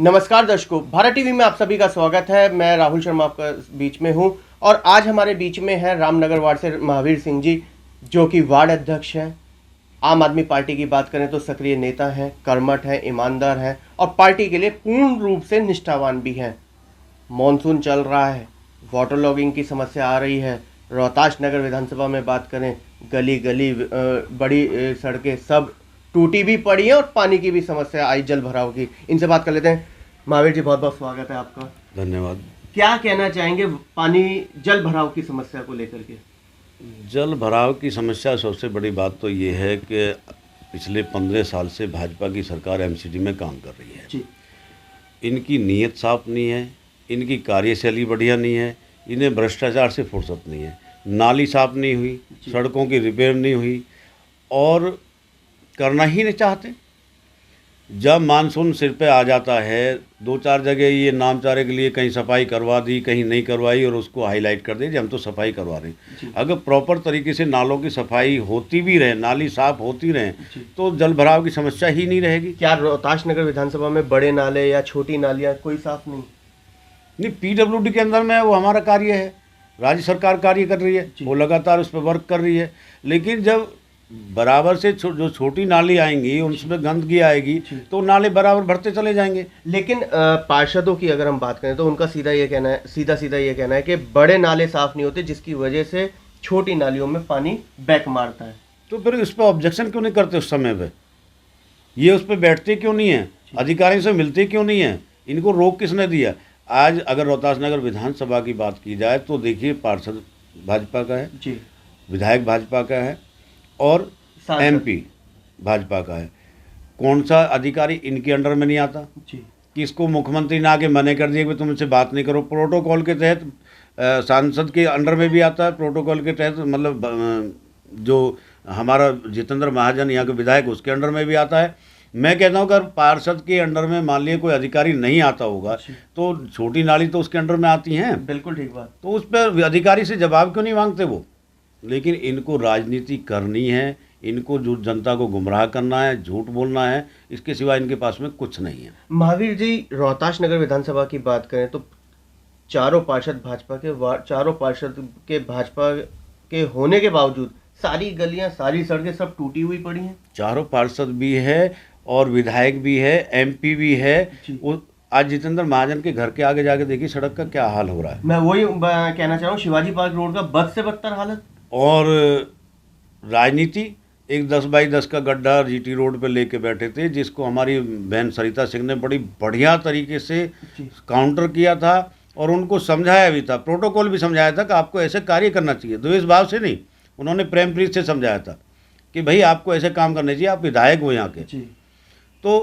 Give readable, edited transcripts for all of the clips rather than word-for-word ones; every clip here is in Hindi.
नमस्कार दर्शकों, भारत टीवी में आप सभी का स्वागत है। मैं राहुल शर्मा आपका बीच में हूं और आज हमारे बीच में है रामनगर वार्ड से महावीर सिंह जी, जो कि वार्ड अध्यक्ष हैं। आम आदमी पार्टी की बात करें तो सक्रिय नेता हैं, कर्मठ हैं, ईमानदार हैं और पार्टी के लिए पूर्ण रूप से निष्ठावान भी हैं। मॉनसून चल रहा है, वाटर लॉगिंग की समस्या आ रही है। रोहतास नगर विधानसभा में बात करें, गली गली बड़ी सड़कें सब टूटी भी पड़ी है और पानी की भी समस्या आई, जल भराव की। इनसे बात कर लेते हैं। महावीर जी, बहुत बहुत स्वागत है आपका। धन्यवाद। क्या कहना चाहेंगे पानी जल भराव की समस्या को लेकर के? जल भराव की समस्या सबसे बड़ी बात तो ये है कि पिछले 15 साल से भाजपा की सरकार एमसीडी में काम कर रही है जी। इनकी नीयत साफ नहीं है, इनकी कार्यशैली बढ़िया नहीं है, इन्हें भ्रष्टाचार से फुर्सत नहीं है। नाली साफ नहीं हुई, सड़कों की रिपेयर नहीं हुई और करना ही नहीं चाहते। जब मानसून सिर पे आ जाता है, 2-4 जगह ये नामचारे के लिए कहीं सफाई करवा दी, कहीं नहीं करवाई और उसको हाईलाइट कर दी हम तो सफाई करवा रहे हैं। अगर प्रॉपर तरीके से नालों की सफाई होती भी रहे, नाली साफ होती रहे, तो जल भराव की समस्या ही नहीं रहेगी। क्या रोहतास नगर विधानसभा में बड़े नाले या छोटी नालियां कोई साफ नहीं? पीडब्ल्यूडी के अंदर में वो हमारा कार्य है, राज्य सरकार कार्य कर रही है, वो लगातार उस पर वर्क कर रही है। लेकिन जब बराबर से जो छोटी नाली आएंगी उनमें गंदगी आएगी तो नाले बराबर भरते चले जाएंगे। लेकिन पार्षदों की अगर हम बात करें तो उनका सीधा सीधा ये कहना है कि बड़े नाले साफ नहीं होते, जिसकी वजह से छोटी नालियों में पानी बैक मारता है। तो फिर इस पर ऑब्जेक्शन क्यों नहीं करते उस समय पे? ये उस पर बैठते क्यों नहीं है? अधिकारियों से मिलते क्यों नहीं है? इनको रोक किसने दिया? आज अगर रोहतास नगर विधानसभा की बात की जाए तो देखिए, पार्षद भाजपा का है जी, विधायक भाजपा का है और एमपी भाजपा का है। कौन सा अधिकारी इनके अंडर में नहीं आता जी? किसको मुख्यमंत्री ने आके मना कर दिया कि तुम इनसे बात नहीं करो? प्रोटोकॉल के तहत सांसद के अंडर में भी आता है, प्रोटोकॉल के तहत मतलब जो हमारा जितेंद्र महाजन यहाँ के विधायक उसके अंडर में भी आता है। मैं कहता हूँ अगर पार्षद के अंडर में मान लिया कोई अधिकारी नहीं आता होगा तो छोटी नाली तो उसके अंडर में आती हैं। बिल्कुल ठीक बात। तो उस पर अधिकारी से जवाब क्यों नहीं मांगते वो? लेकिन इनको राजनीति करनी है, इनको जो जनता को गुमराह करना है, झूठ बोलना है, इसके सिवा इनके पास में कुछ नहीं है। महावीर जी, रोहतास नगर विधानसभा की बात करें तो चारों पार्षद भाजपा के होने के बावजूद सारी गलियां, सारी सड़कें सब टूटी हुई पड़ी हैं। चारों पार्षद भी है और विधायक भी है, एमपी भी है। आज जितेंद्र महाजन के घर के आगे जाके देखिए सड़क का क्या हाल हो रहा है। मैं वही कहना चाह रहा हूँ, शिवाजी पार्क रोड का बद से बदतर हालत। और राजनीति, एक 10x10 का गड्ढा जीटी रोड पे लेके बैठे थे, जिसको हमारी बहन सरिता सिंह ने बड़ी बढ़िया तरीके से काउंटर किया था और उनको समझाया भी था, प्रोटोकॉल भी समझाया था कि आपको ऐसे कार्य करना चाहिए। द्वेष भाव से नहीं, उन्होंने प्रेम प्रीत से समझाया था कि भाई आपको ऐसे काम करने चाहिए, आप विधायक हो यहाँ के। तो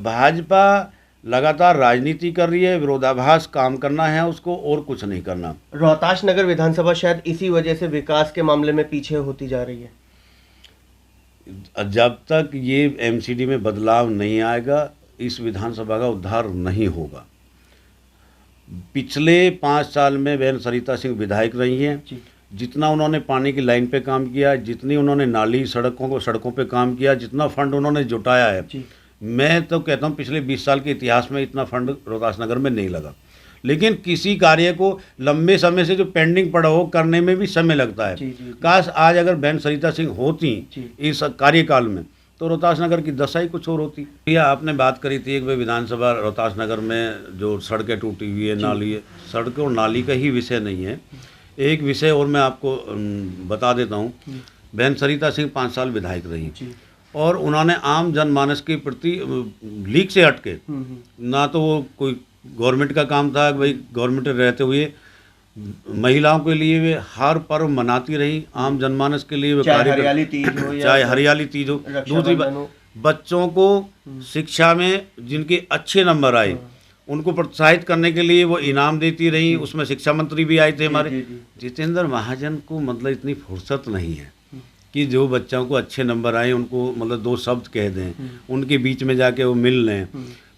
भाजपा लगातार राजनीति कर रही है, विरोधाभास काम करना है उसको और कुछ नहीं करना। रोहतास नगर विधानसभा शायद इसी वजह से विकास के मामले में पीछे होती जा रही है। जब तक ये एमसीडी में बदलाव नहीं आएगा, इस विधानसभा का उद्धार नहीं होगा। पिछले 5 साल में बहन सरिता सिंह विधायक रही हैं, जितना उन्होंने पानी की लाइन पे काम किया, जितनी उन्होंने नाली सड़कों पे काम किया, जितना फंड उन्होंने जुटाया है, मैं तो कहता हूँ पिछले 20 साल के इतिहास में इतना फंड रोहतास नगर में नहीं लगा। लेकिन किसी कार्य को लंबे समय से जो पेंडिंग पड़ा हो करने में भी समय लगता है। काश आज अगर बहन सरिता सिंह होती इस कार्यकाल में तो रोहतास नगर की दशा ही कुछ और होती। भैया, आपने बात करी थी कि विधानसभा रोहतास नगर में जो सड़कें टूटी हुई है, नाली है। सड़क और नाली का ही विषय नहीं है, एक विषय और मैं आपको बता देता हूँ। बहन सरिता सिंह 5 साल विधायक रही और उन्होंने आम जनमानस के प्रति लीक से हटके, ना तो वो कोई गवर्नमेंट का काम था, भाई गवर्नमेंट रहते हुए महिलाओं के लिए वे हर पर्व मनाती रही, आम जनमानस के लिए चाहे हरियाली तीज हो। दूसरी बात, बच्चों को शिक्षा में जिनके अच्छे नंबर आए उनको प्रोत्साहित करने के लिए वो इनाम देती रही। उसमें शिक्षा मंत्री भी आए थे हमारे। जितेंद्र महाजन को मतलब इतनी फुर्सत नहीं है कि जो बच्चों को अच्छे नंबर आए उनको मतलब 2 शब्द कह दें, उनके बीच में जाके वो मिल लें।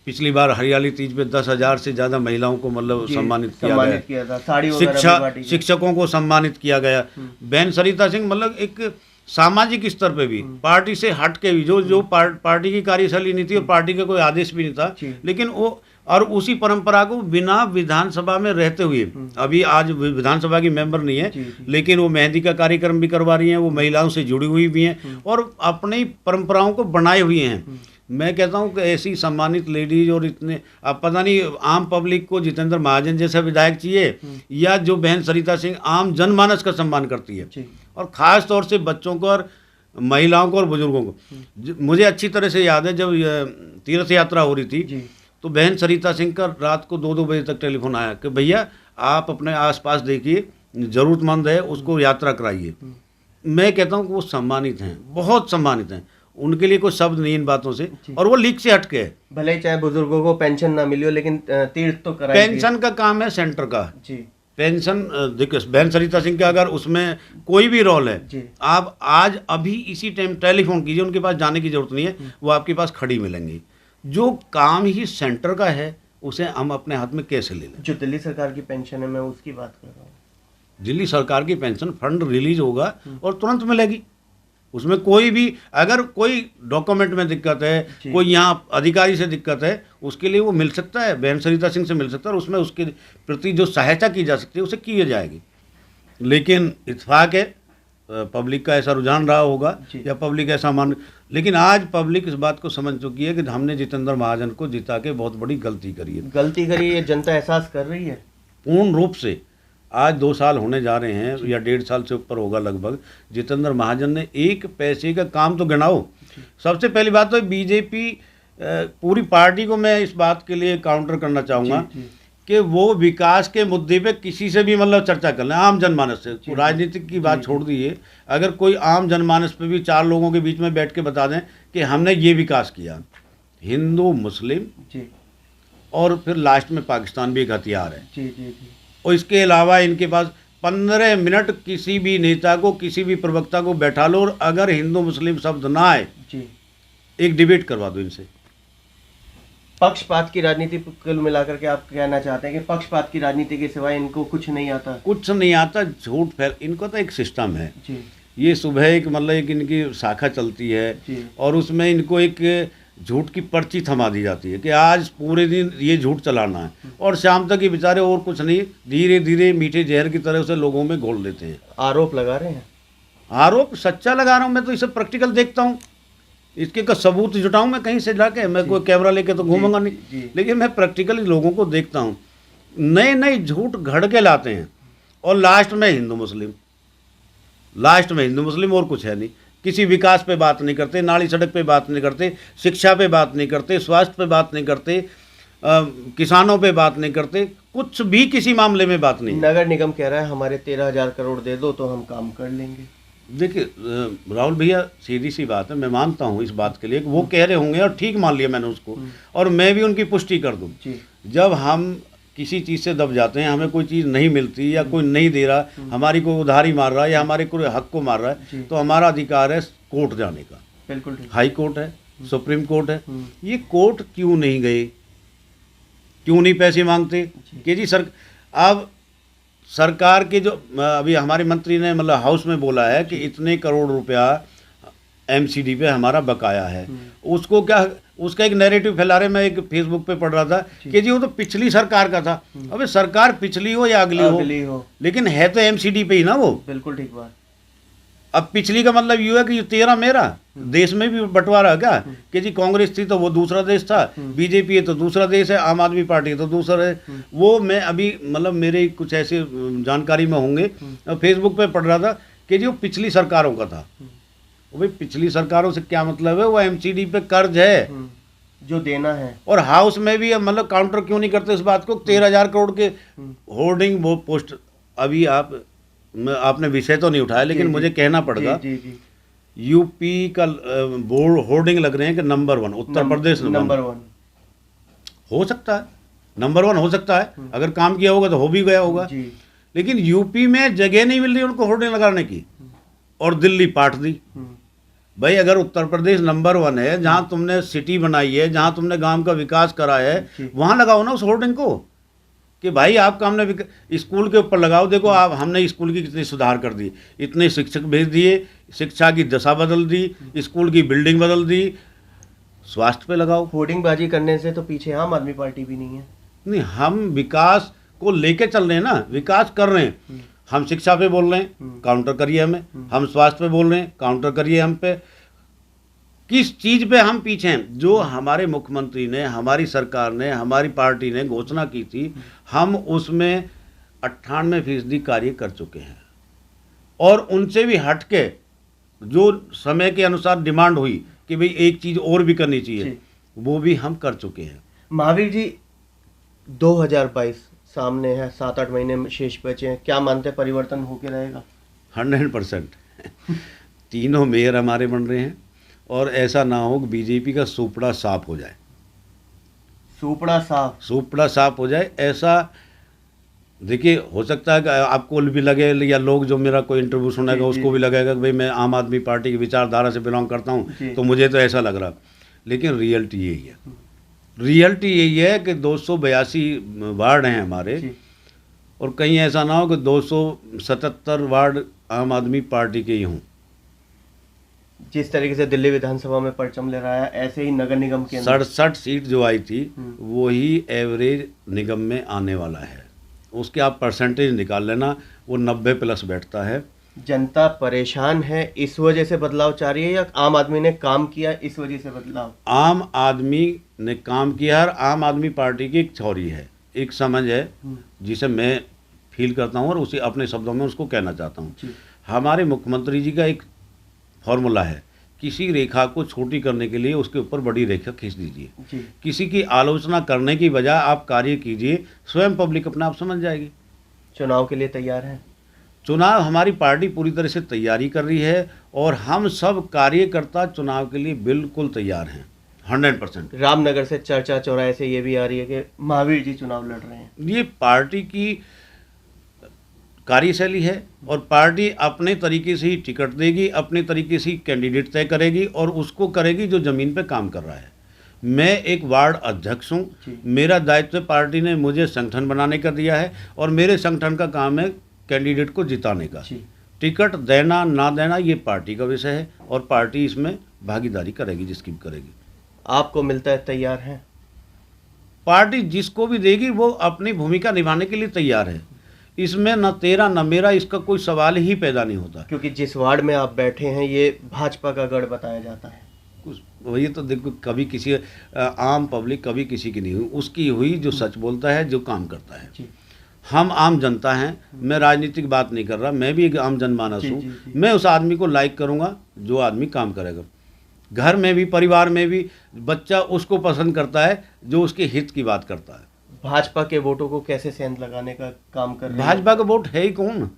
पिछली बार हरियाली तीज पे 10,000 से ज़्यादा महिलाओं को मतलब सम्मानित किया गया। शिक्षकों को सम्मानित किया गया। बहन सरिता सिंह मतलब एक सामाजिक स्तर पे भी पार्टी से हट के भी जो पार्टी की कार्यशैली नहीं थी और पार्टी का कोई आदेश भी नहीं था, लेकिन वो और उसी परंपरा को बिना विधानसभा में रहते हुए, अभी आज विधानसभा की मेंबर नहीं है, लेकिन वो मेहंदी का कार्यक्रम भी करवा रही हैं, वो महिलाओं से जुड़ी हुई भी हैं और अपनी परंपराओं को बनाए हुए हैं। मैं कहता हूँ कि ऐसी सम्मानित लेडीज और इतने, अब पता नहीं आम पब्लिक को जितेंद्र महाजन जैसा विधायक चाहिए या जो बहन सरिता सिंह आम जनमानस का सम्मान करती है, और ख़ास तौर से बच्चों को और महिलाओं को और बुजुर्गों को। मुझे अच्छी तरह से याद है जब तीर्थ यात्रा हो रही थी तो बहन सरिता सिंह का रात को 2-2 बजे तक टेलीफोन आया कि भैया आप अपने आसपास देखिए, ज़रूरतमंद है उसको यात्रा कराइए। मैं कहता हूँ कि वो सम्मानित हैं, बहुत सम्मानित हैं, उनके लिए कोई शब्द नहीं इन बातों से, और वो लीक से हटके है। भले ही चाहे बुजुर्गों को पेंशन ना मिली हो, लेकिन तीर्थ तो कराई। पेंशन का काम है सेंटर का जी। पेंशन, देखिए बहन सरिता सिंह का अगर उसमें कोई भी रोल है, आप आज अभी इसी टाइम टेलीफोन कीजिए, उनके पास जाने की जरूरत नहीं है, वो आपके पास खड़ी मिलेंगी। जो काम ही सेंटर का है उसे हम अपने हाथ में कैसे ले लें? जो दिल्ली सरकार की पेंशन है, मैं उसकी बात कर रहा हूँ। दिल्ली सरकार की पेंशन फंड रिलीज होगा और तुरंत मिलेगी। उसमें कोई भी अगर कोई डॉक्यूमेंट में दिक्कत है, कोई यहाँ अधिकारी से दिक्कत है, उसके लिए वो मिल सकता है, बहन सरिता सिंह से मिल सकता है, और उसमें उसके प्रति जो सहायता की जा सकती है उसे की जाएगी। लेकिन इत्तेफाक है पब्लिक का ऐसा रुझान रहा होगा या पब्लिक ऐसा मान, लेकिन आज पब्लिक इस बात को समझ चुकी है कि हमने जितेंद्र महाजन को जिता के बहुत बड़ी गलती करी है। गलती करी है, जनता एहसास कर रही है पूर्ण रूप से। आज 2 साल होने जा रहे हैं या 1.5 साल से ऊपर होगा लगभग, जितेंद्र महाजन ने एक पैसे का काम तो गिनाओ। सबसे पहली बात तो बीजेपी पूरी पार्टी को मैं इस बात के लिए काउंटर करना चाहूँगा कि वो विकास के मुद्दे पे किसी से भी मतलब चर्चा कर लें, आम जनमानस से, राजनीतिक की बात छोड़ दीजिए, अगर कोई आम जनमानस पे भी 4 लोगों के बीच में बैठ के बता दें कि हमने ये विकास किया, हिंदू मुस्लिम और फिर लास्ट में पाकिस्तान भी एक हथियार है, और इसके अलावा इनके पास 15 मिनट किसी भी नेता को, किसी भी प्रवक्ता को बैठा लो, और अगर हिंदू मुस्लिम शब्द ना आए, एक डिबेट करवा दो इनसे। पक्षपात की राजनीति कुल मिलाकर के आप कहना चाहते हैं कि पक्षपात की राजनीति के सिवाय इनको कुछ नहीं आता? कुछ नहीं आता, झूठ फैल, इनको तो एक सिस्टम है ये सुबह एक मतलब एक इनकी शाखा चलती है और उसमें इनको एक झूठ की पर्ची थमा दी जाती है कि आज पूरे दिन ये झूठ चलाना है, और शाम तक ये बेचारे और कुछ नहीं, धीरे धीरे मीठे जहर की तरह उसे लोगों में घोल देते हैं। आरोप लगा रहे हैं? आरोप सच्चा लगा रहा हूँ मैं, तो इसे प्रैक्टिकल देखता हूँ, इसके का सबूत जुटाऊँ मैं कहीं से जाके, मैं कोई कैमरा लेके तो घूमूंगा नहीं, लेकिन मैं प्रैक्टिकली लोगों को देखता हूँ। नए नए झूठ घड़ के लाते हैं और लास्ट में हिंदू मुस्लिम, लास्ट में हिंदू मुस्लिम, और कुछ है नहीं। किसी विकास पे बात नहीं करते, नाली सड़क पे बात नहीं करते, शिक्षा पे बात नहीं करते, स्वास्थ्य पे बात नहीं करते, किसानों पे बात नहीं करते, कुछ भी किसी मामले में बात नहीं। नगर निगम कह रहा है हमारे 13,000 करोड़ दे दो तो हम काम कर लेंगे। देखिए राहुल भैया, सीधी सी बात है, मैं मानता हूँ इस बात के लिए कि वो कह रहे होंगे और ठीक मान लिया मैंने उसको, और मैं भी उनकी पुष्टि कर दूँ। जब हम किसी चीज़ से दब जाते हैं, हमें कोई चीज़ नहीं मिलती या कोई नहीं दे रहा, हमारी कोई उधारी मार रहा है या हमारे कोई हक को मार रहा है, तो हमारा अधिकार है कोर्ट जाने का। बिल्कुल, हाई कोर्ट है, सुप्रीम कोर्ट है, ये कोर्ट क्यों नहीं गए, क्यों नहीं पैसे मांगते कि जी सर। अब सरकार के जो अभी हमारे मंत्री ने मतलब हाउस में बोला है कि इतने करोड़ रुपया एमसीडी पे हमारा बकाया है, उसको क्या, उसका एक नैरेटिव फैला रहे। मैं एक फेसबुक पे पढ़ रहा था कि जी वो तो पिछली सरकार का था। अबे सरकार पिछली हो या अगली हो, लेकिन है तो एमसीडी पे ही ना वो। बिल्कुल ठीक बात। अब पिछली का मतलब ये है कि 13 मेरा, देश में भी बंटवारा क्या कि जी कांग्रेस थी तो वो दूसरा देश था, बीजेपी है तो दूसरा देश है, आम आदमी पार्टी है तो दूसरा है वो। मैं अभी मतलब मेरे कुछ ऐसे जानकारी में होंगे, फेसबुक पे पढ़ रहा था कि जी वो पिछली सरकारों का था। वो भाई पिछली सरकारों से क्या मतलब है, वो एमसीडी पे कर्ज है जो देना है। और हाउस में भी मतलब काउंटर क्यों नहीं करते इस बात को, 13,000 करोड़ के होर्डिंग वो पोस्ट। अभी आपने विषय तो नहीं उठाया, लेकिन मुझे कहना पड़ेगा, यूपी का बोर्ड होर्डिंग लग रहे हैं कि नंबर 1, उत्तर प्रदेश नंबर 1 हो सकता है, नंबर 1 हो सकता है, अगर काम किया होगा तो हो भी गया होगा। लेकिन यूपी में जगह नहीं मिल रही उनको होर्डिंग लगाने की, और दिल्ली पाट दी। भाई अगर उत्तर प्रदेश नंबर 1 है, जहाँ तुमने सिटी बनाई है, जहाँ तुमने गांव का विकास करा है, वहाँ लगाओ ना उस होर्डिंग को कि भाई आपका हमने स्कूल के ऊपर लगाओ, देखो आप हमने स्कूल की कितनी सुधार कर दी, इतने शिक्षक भेज दिए, शिक्षा की दशा बदल दी, स्कूल की बिल्डिंग बदल दी, स्वास्थ्य पे लगाओ। होर्डिंगबाजी करने से तो पीछे आम आदमी पार्टी भी नहीं है। नहीं, हम विकास को लेके चल रहे हैं ना, विकास कर रहे हैं। हम शिक्षा पे बोल रहे हैं, काउंटर करिए हमें। हम स्वास्थ्य पे बोल रहे हैं, काउंटर करिए हम पे। किस चीज पे हम पीछे हैं? जो हमारे मुख्यमंत्री ने, हमारी सरकार ने, हमारी पार्टी ने घोषणा की थी, हम उसमें 98% कार्य कर चुके हैं। और उनसे भी हटके जो समय के अनुसार डिमांड हुई कि भाई एक चीज और भी करनी चाहिए, वो भी हम कर चुके हैं। महावीर जी, 2022 सामने है, 7-8 महीने में शेष बचे हैं, क्या मानते हैं परिवर्तन होके रहेगा? 100% तीनों मेयर हमारे बन रहे हैं और ऐसा ना हो कि बीजेपी का सुपड़ा साफ हो जाए। सुपड़ा साफ? सुपड़ा साफ हो जाए, ऐसा देखिए, हो सकता है कि आपको भी लगे या लोग जो मेरा कोई इंटरव्यू सुनेगा उसको भी लगेगा कि भाई मैं आम आदमी पार्टी की विचारधारा से बिलोंग करता हूँ, तो मुझे तो ऐसा लग रहा। लेकिन रियलिटी यही है, रियलिटी यही है कि 282 वार्ड हैं हमारे, और कहीं ऐसा ना हो कि 277 वार्ड आम आदमी पार्टी के ही हों। जिस तरीके से दिल्ली विधानसभा में परचम ले रहा है, ऐसे ही नगर निगम के 67 सीट जो आई थी वही एवरेज निगम में आने वाला है। उसके आप परसेंटेज निकाल लेना, वो 90+ बैठता है। जनता परेशान है, इस वजह से बदलाव चाह रही है, या आम आदमी ने काम किया इस वजह से बदलाव? आम आदमी ने काम किया है। आम आदमी पार्टी की एक थ्योरी है, एक समझ है, जिसे मैं फील करता हूँ और उसे अपने शब्दों में उसको कहना चाहता हूँ। हमारे मुख्यमंत्री जी का एक फॉर्मूला है, किसी रेखा को छोटी करने के लिए उसके ऊपर बड़ी रेखा खींच दीजिए। किसी की आलोचना करने की बजाय आप कार्य कीजिए, स्वयं पब्लिक अपने आप समझ जाएगी। चुनाव के लिए तैयार है? चुनाव हमारी पार्टी पूरी तरह से तैयारी कर रही है और हम सब कार्यकर्ता चुनाव के लिए बिल्कुल तैयार हैं, 100%। रामनगर से चर्चा चौराहे से ये भी आ रही है कि महावीर जी चुनाव लड़ रहे हैं। ये पार्टी की कार्यशैली है और पार्टी अपने तरीके से ही टिकट देगी, अपने तरीके से ही कैंडिडेट तय करेगी और उसको करेगी जो ज़मीन पे काम कर रहा है। मैं एक वार्ड अध्यक्ष हूँ, मेरा दायित्व पार्टी ने मुझे संगठन बनाने का दिया है और मेरे संगठन का काम है कैंडिडेट को जिताने का। टिकट देना ना देना ये पार्टी का विषय है और पार्टी इसमें भागीदारी करेगी, जिसकी भी करेगी। आपको मिलता है तैयार है? पार्टी जिसको भी देगी वो अपनी भूमिका निभाने के लिए तैयार है। इसमें न तेरा न मेरा, इसका कोई सवाल ही पैदा नहीं होता। क्योंकि जिस वार्ड में आप बैठे हैं ये भाजपा का गढ़ बताया जाता है। कुछ वही तो देखो, कभी किसी आम पब्लिक कभी किसी की नहीं हुई, उसकी हुई जो सच बोलता है, जो काम करता है। हम आम जनता हैं, मैं राजनीतिक बात नहीं कर रहा, मैं भी एक आम जनमानस हूँ। मैं उस आदमी को लाइक करूँगा जो आदमी काम करेगा। घर में भी, परिवार में भी बच्चा उसको पसंद करता है जो उसके हित की बात करता है। भाजपा के वोटों को कैसे सेंध लगाने का काम कर रहे हैं? भाजपा का वोट है ही कौन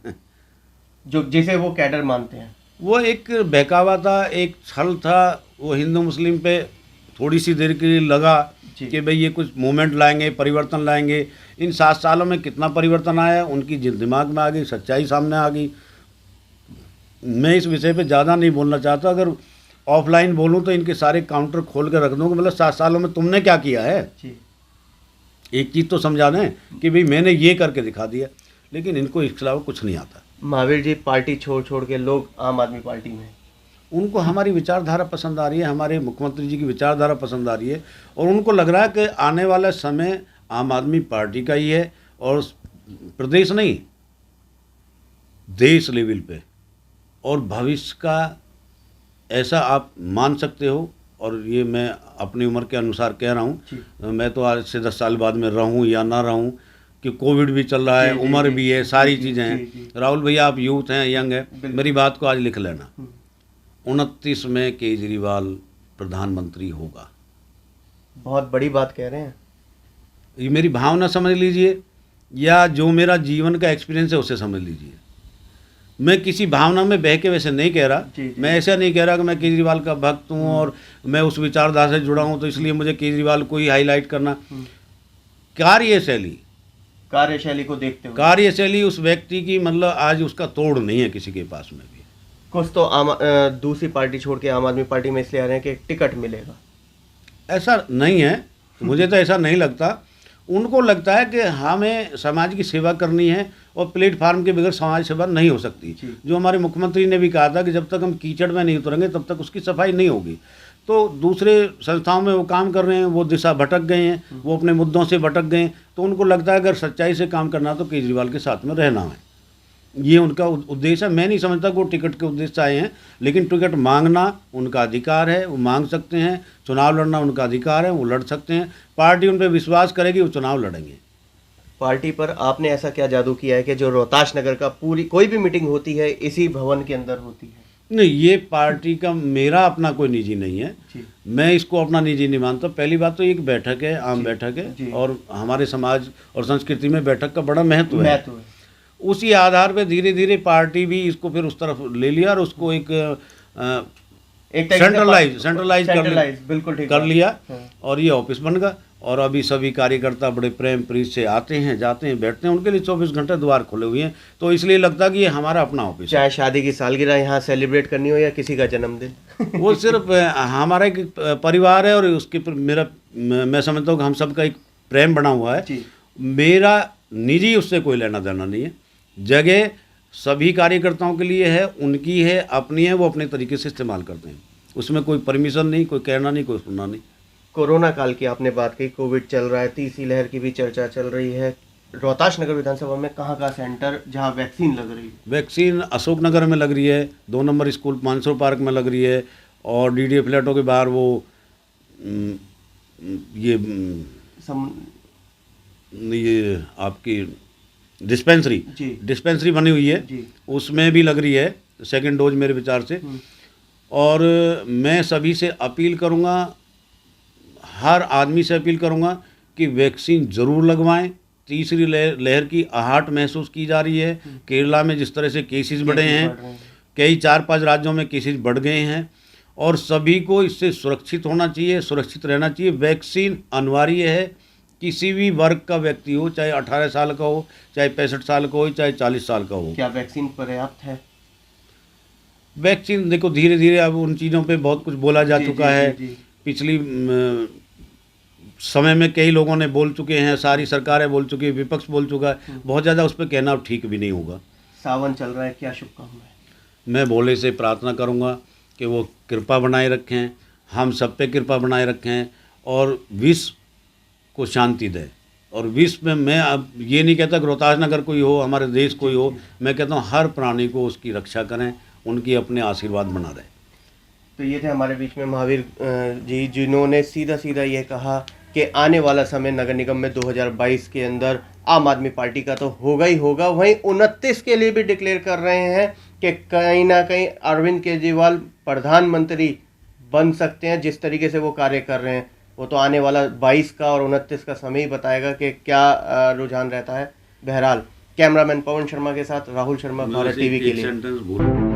जो जिसे वो कैडर मानते हैं? वो एक बहकावा था, एक छल था। वो हिंदू मुस्लिम पे थोड़ी सी देर के लिए लगा कि भाई ये कुछ मूवमेंट लाएंगे, परिवर्तन लाएंगे। इन 7 सालों में कितना परिवर्तन आया, उनकी दिमाग में आ गई, सच्चाई सामने आ गई। मैं इस विषय पे ज़्यादा नहीं बोलना चाहता। अगर ऑफलाइन बोलूँ तो इनके सारे काउंटर खोल कर रख दूँ कि मतलब 7 सालों में तुमने क्या किया है। एक चीज़ तो समझा दें कि भाई मैंने ये करके दिखा दिया, लेकिन इनको इसके अलावा कुछ नहीं आता। महावीर जी, पार्टी छोड़ छोड़ के लोग आम आदमी पार्टी में, उनको हमारी विचारधारा पसंद आ रही है, हमारे मुख्यमंत्री जी की विचारधारा पसंद आ रही है और उनको लग रहा है कि आने वाला समय आम आदमी पार्टी का ही है और प्रदेश नहीं, देश लेवल पे और भविष्य का ऐसा आप मान सकते हो। और ये मैं अपनी उम्र के अनुसार कह रहा हूँ, मैं तो आज से 10 साल बाद में रहूँ या ना रहूँ, कि कोविड भी चल रहा है, उम्र भी है, सारी चीज़ें हैं। राहुल भैया, आप यूथ हैं, यंग हैं, मेरी बात को आज लिख लेना। 29 में केजरीवाल प्रधानमंत्री होगा। बहुत बड़ी बात कह रहे हैं। ये मेरी भावना समझ लीजिए या जो मेरा जीवन का एक्सपीरियंस है उसे समझ लीजिए। मैं किसी भावना में बह के वैसे नहीं कह रहा। मैं ऐसा नहीं कह रहा कि मैं केजरीवाल का भक्त हूँ और मैं उस विचारधारा से जुड़ा हूँ तो इसलिए मुझे केजरीवाल को ही हाईलाइट करना। कार्यशैली को देखते हुए, कार्यशैली उस व्यक्ति की मतलब आज उसका तोड़ नहीं है किसी के पास में भी। कुछ तो दूसरी पार्टी छोड़ के आम आदमी पार्टी में इसलिए आ रहे हैं कि टिकट मिलेगा। ऐसा नहीं है, मुझे तो ऐसा नहीं लगता। उनको लगता है कि हमें समाज की सेवा करनी है और प्लेटफार्म के बगैर समाज सेवा नहीं हो सकती। जो हमारे मुख्यमंत्री ने भी कहा था कि जब तक हम कीचड़ में नहीं उतरेंगे तब तक उसकी सफाई नहीं होगी। तो दूसरे संस्थाओं में वो काम कर रहे हैं, वो दिशा भटक गए हैं, वो अपने मुद्दों से भटक गए हैं। तो उनको लगता है अगर सच्चाई से काम करना तो केजरीवाल के साथ में रहना है, ये उनका उद्देश्य है। मैं नहीं समझता कि वो टिकट के उद्देश्य से आए हैं, लेकिन टिकट मांगना उनका अधिकार है, वो मांग सकते हैं। चुनाव लड़ना उनका अधिकार है, वो लड़ सकते हैं। पार्टी उन पर विश्वास करेगी, वो चुनाव लड़ेंगे। पार्टी पर आपने ऐसा क्या जादू किया है कि जो रोहताश नगर का पूरी कोई भी मीटिंग होती है इसी भवन के अंदर होती है? नहीं, ये पार्टी का मेरा अपना कोई निजी नहीं है, मैं इसको अपना निजी नहीं मानता। पहली बात तो एक बैठक है, आम बैठक है, और हमारे समाज और संस्कृति में बैठक का बड़ा महत्व है। उसी आधार पे धीरे धीरे पार्टी भी इसको फिर उस तरफ ले लिया और उसको एक सेंट्रलाइज बिल्कुल ठीक कर लिया, और ये ऑफिस बन गया। और अभी सभी कार्यकर्ता बड़े प्रेम प्रीत से आते हैं, जाते हैं, बैठते हैं, उनके लिए 24 घंटे द्वार खुले हुए हैं। तो इसलिए लगता है कि ये हमारा अपना ऑफिस है। चाहे शादी की सालगिरह यहाँ सेलिब्रेट करनी हो या किसी का जन्मदिन वो सिर्फ हमारा एक परिवार है, और उसके मैं समझता हूँ कि हम सबका एक प्रेम बना हुआ है। मेरा निजी उससे कोई लेना देना नहीं है। जगह सभी कार्यकर्ताओं के लिए है, उनकी है, अपनी है, वो अपने तरीके से इस्तेमाल करते हैं। उसमें कोई परमिशन नहीं, कोई कहना नहीं, कोई सुनना नहीं। कोरोना काल की आपने बात की, कोविड चल रहा है, तीसरी लहर की भी चर्चा चल रही है। रोहताश नगर विधानसभा में कहाँ का सेंटर जहाँ वैक्सीन लग रही है? वैक्सीन अशोक नगर में लग रही है, 2 नंबर स्कूल मानसरोवर पार्क में लग रही है, और डीडीए फ्लैटों के बाहर वो ये आपकी डिस्पेंसरी बनी हुई है, उसमें भी लग रही है सेकंड डोज मेरे विचार से। और मैं सभी से अपील करूंगा, हर आदमी से अपील करूंगा कि वैक्सीन ज़रूर लगवाएं। तीसरी लहर की आहट महसूस की जा रही है। केरला में जिस तरह से केसेस बढ़े हैं, कई 4-5 राज्यों में केसेस बढ़ गए हैं, और सभी को इससे सुरक्षित होना चाहिए, सुरक्षित रहना चाहिए। वैक्सीन अनिवार्य है। किसी भी वर्ग का व्यक्ति हो, चाहे 18 साल का हो, चाहे 65 साल का हो, चाहे 40 साल का हो। क्या वैक्सीन पर्याप्त है? वैक्सीन देखो, धीरे धीरे अब उन चीज़ों पे बहुत कुछ बोला जा चुका है। पिछली समय में कई लोगों ने बोल चुके हैं, सारी सरकारें बोल चुकी है, विपक्ष बोल चुका है। बहुत ज़्यादा उस पर कहना ठीक भी नहीं होगा। सावन चल रहा है, क्या शुभकामनाएं? मैं भोले से प्रार्थना करूंगा कि वो कृपा बनाए रखें, हम सब पे कृपा बनाए रखें, और विश्व को शांति दे। और विश्व में मैं अब ये नहीं कहता कि रोहतास नगर कोई हो, हमारे देश कोई हो, मैं कहता हूँ हर प्राणी को उसकी रक्षा करें, उनकी अपने आशीर्वाद बना रहे। तो ये थे हमारे बीच में महावीर जी, जिन्होंने सीधा सीधा ये कहा कि आने वाला समय नगर निगम में 2022 के अंदर आम आदमी पार्टी का तो होगा ही होगा, वहीं 29 के लिए भी डिक्लेयर कर रहे हैं कि कहीं ना कहीं अरविंद केजरीवाल प्रधानमंत्री बन सकते हैं। जिस तरीके से वो कार्य कर रहे हैं, वो तो आने वाला 22 का और 29 का समय ही बताएगा कि क्या रुझान रहता है। बहरहाल कैमरामैन पवन शर्मा के साथ राहुल शर्मा, भारत टीवी के लिए।